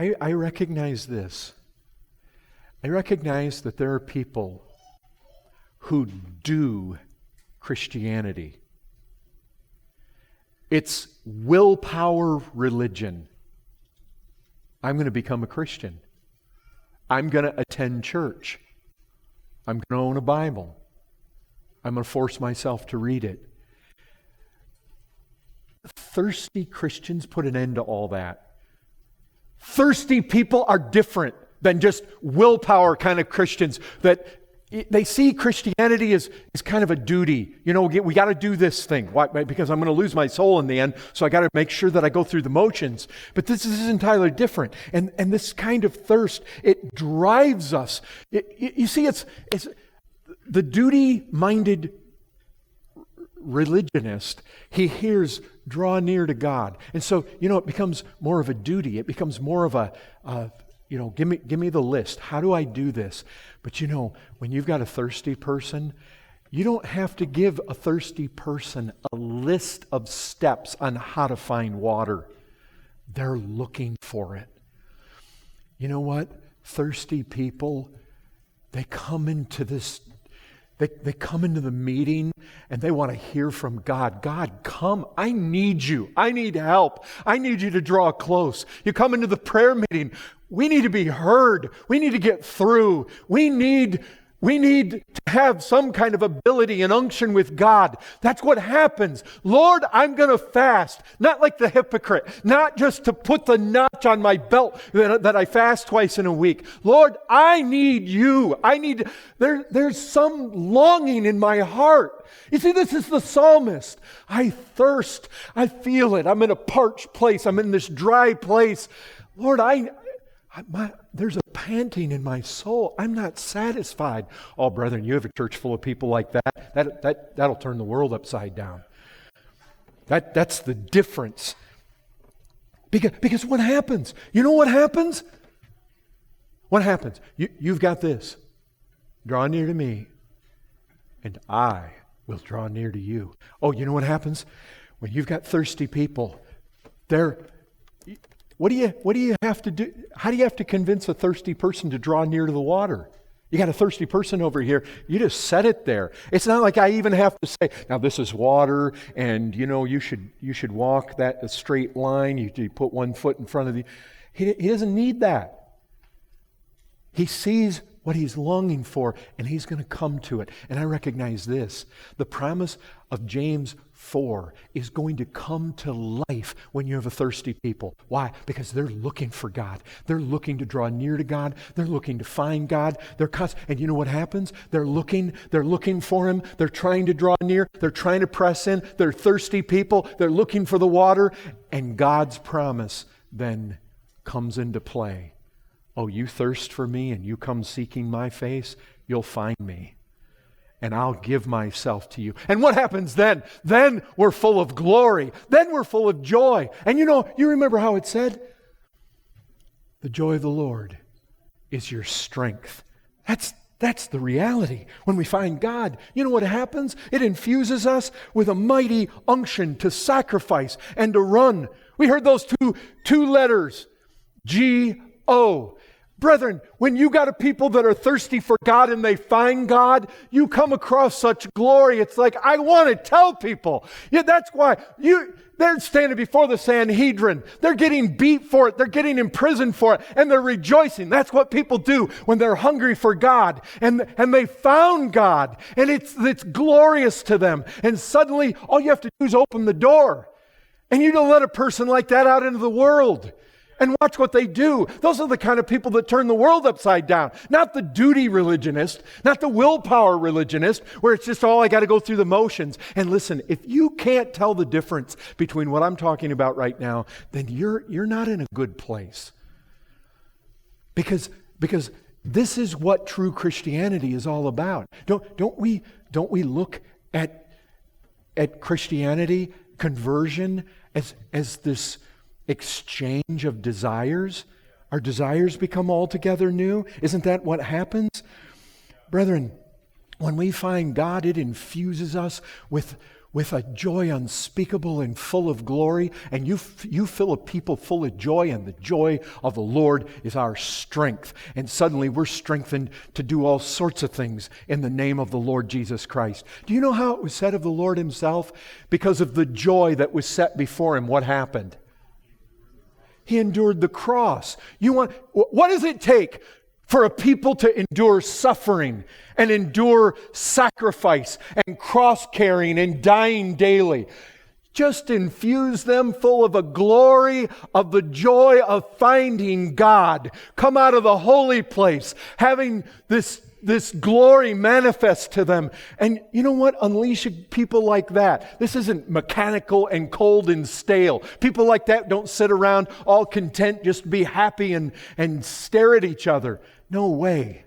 I recognize this. I recognize that there are people who do Christianity. It's willpower religion. I'm going to become a Christian. I'm going to attend church. I'm going to own a Bible. I'm going to force myself to read it. Thirsty Christians put an end to all that. Thirsty people are different than just willpower kind of Christians that they see Christianity as kind of a duty. You know, we got to do this thing. Why? Because I'm going to lose my soul in the end, so I got to make sure that I go through the motions. But this is entirely different. And this kind of thirst, it drives us. You see, it's the duty-minded religionist. He hears, draw near to God. And so, it becomes more of a duty. It becomes more of a give me the list. How do I do this? But when you've got a thirsty person, you don't have to give a thirsty person a list of steps on how to find water. They're looking for it. You know what? Thirsty people, they come into this, they come into the meeting and they want to hear from God. God, come. I need you. I need help. I need you to draw close. You come into the prayer meeting. We need to be heard. We need to get through. We need to have some kind of ability and unction with God. That's what happens. Lord, I'm going to fast. Not like the hypocrite. Not just to put the notch on my belt that I fast twice in a week. Lord, I need you. There's some longing in my heart. You see, this is the psalmist. I thirst. I feel it. I'm in a parched place. I'm in this dry place. Lord, there's a panting in my soul. I'm not satisfied. Oh, brethren, you have a church full of people like that. That'll turn the world upside down. That's the difference. Because what happens? You know what happens? What happens? You've got this. Draw near to me, and I will draw near to you. Oh, you know what happens? When you've got thirsty people, what do you have to do? How do you have to convince a thirsty person to draw near to the water? You got a thirsty person over here. You just set it there. It's not like I even have to say, now this is water, and you should walk a straight line. You put one foot in front of the. He doesn't need that. He sees what he's longing for, and he's going to come to it. And I recognize this. The promise of James 4 is going to come to life when you have a thirsty people. Why? Because they're looking for God. They're looking to draw near to God. They're looking to find God. And you know what happens? They're looking for Him. They're trying to draw near. They're trying to press in. They're thirsty people. They're looking for the water. And God's promise then comes into play. Oh, you thirst for me and you come seeking my face, you'll find me. And I'll give myself to you. And what happens then? Then we're full of glory. Then we're full of joy. And you remember how it said? The joy of the Lord is your strength. That's the reality. When we find God, you know what happens? It infuses us with a mighty unction to sacrifice and to run. We heard those two letters, G-O. Brethren, when you got a people that are thirsty for God and they find God, you come across such glory. It's like, I want to tell people. Yeah, that's why they're standing before the Sanhedrin. They're getting beat for it. They're getting imprisoned for it. And they're rejoicing. That's what people do when they're hungry for God. And they found God. And it's glorious to them. And suddenly, all you have to do is open the door. And you don't let a person like that out into the world. And watch what they do. Those are the kind of people that turn the world upside down. Not the duty religionist, not the willpower religionist, where it's just, I got to go through the motions. And listen, if you can't tell the difference between what I'm talking about right now, then you're not in a good place. Because this is what true Christianity is all about. Don't we look at Christianity, conversion, as this exchange of desires? Our desires become altogether new. Isn't that what happens? Brethren, when we find God, it infuses us with with a joy unspeakable and full of glory, and you fill a people full of joy, and the joy of the Lord is our strength. And suddenly we're strengthened to do all sorts of things in the name of the Lord Jesus Christ. Do you know how it was said of the Lord himself? Because of the joy that was set before him, what happened? He endured the cross. What does it take for a people to endure suffering and endure sacrifice and cross-carrying and dying daily? Just infuse them full of a glory of the joy of finding God. Come out of the holy place, having this glory manifest to them. And you know what? Unleash people like that. This isn't mechanical and cold and stale. People like that don't sit around all content, just be happy and stare at each other. No way.